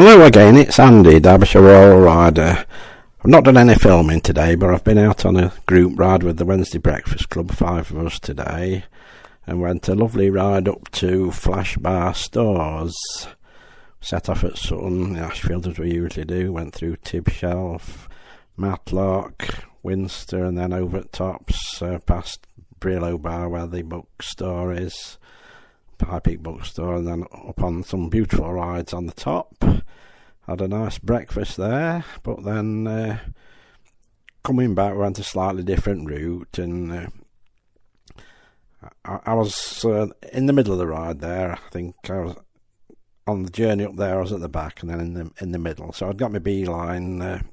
Hello again, it's Andy, Derbyshire Royal Rider. I've not done any filming today, but I've been out on a group ride with the Wednesday Breakfast Club, 5 of us today, and went a lovely ride up to Flash Bar Stores. Set off at Sutton, Ashfield as we usually do, went through Tibshelf, Matlock, Winster, and then over at Tops, past Brillo Bar where the bookstore is, High Peak Bookstore, and then up on some beautiful rides on the top. Had a nice breakfast there, but then coming back we went a slightly different route, and I was in the middle of the ride there. I think I was on the journey up there, I was at the back, and then in the middle. So I'd got my Beeline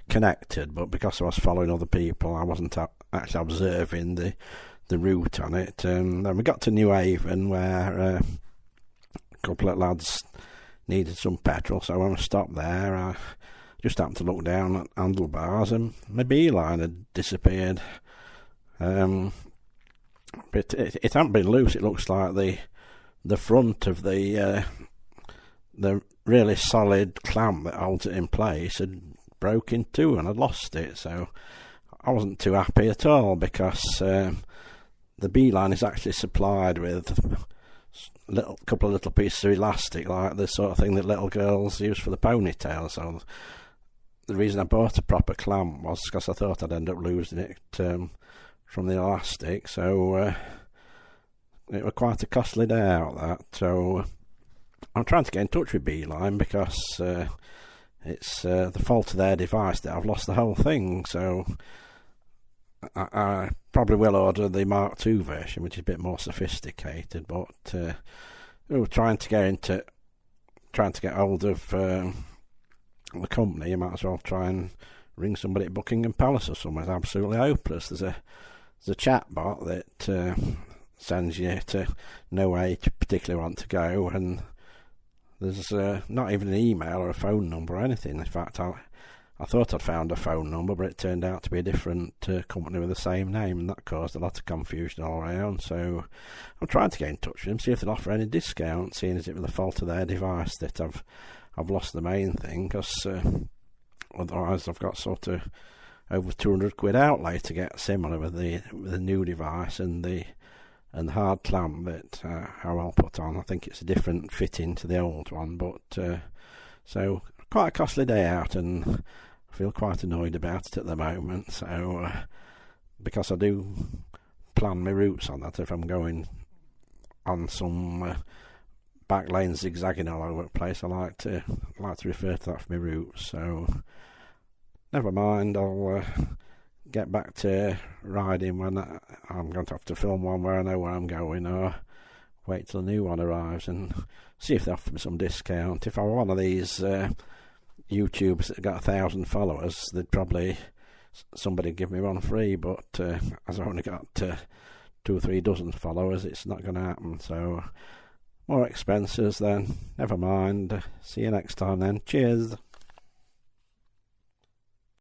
connected, but because I was following other people, I wasn't actually observing the route on it. And then we got to New Haven, where a couple of lads needed some petrol, so when I stopped there, I just happened to look down at handlebars and my Beeline had disappeared. But it hadn't been loose. It looks like the front of the really solid clamp that holds it in place had broke in two and I'd lost it, so I wasn't too happy at all, because the Beeline is actually supplied with couple of little pieces of elastic, like the sort of thing that little girls use for the ponytail. So the reason I bought a proper clamp was because I thought I'd end up losing it from the elastic. So it was quite a costly day out, that. So I'm trying to get in touch with Beeline, because it's the fault of their device that I've lost the whole thing. So I probably will order the Mark II version, which is a bit more sophisticated, but we were trying to get hold of the company. You might as well try and ring somebody at Buckingham Palace or somewhere. It's absolutely hopeless. There's a chat bot that sends you to know where you particularly want to go, and there's not even an email or a phone number or anything. In fact, I thought I'd found a phone number, but it turned out to be a different company with the same name, and that caused a lot of confusion all around. So I'm trying to get in touch with them, see if they'll offer any discount, seeing as it was the fault of their device that I've lost the main thing, because otherwise I've got sort of over £200 outlay to get similar with the new device and the hard clamp that I will put on. I think it's a different fitting to the old one, but so quite a costly day out, and I feel quite annoyed about it at the moment. So because I do plan my routes on that, if I'm going on some back lanes zigzagging all over the place, I like to refer to that for my routes. So never mind, I'll get back to riding when I'm going to have to film one where I know where I'm going, or wait till a new one arrives and see if they offer me some discount. If I were one of these YouTubers that got 1,000 followers, they'd probably somebody give me one free, but as I've only got 2 or 3 dozen followers, it's not going to happen. So more expenses then, never mind. See you next time then. Cheers.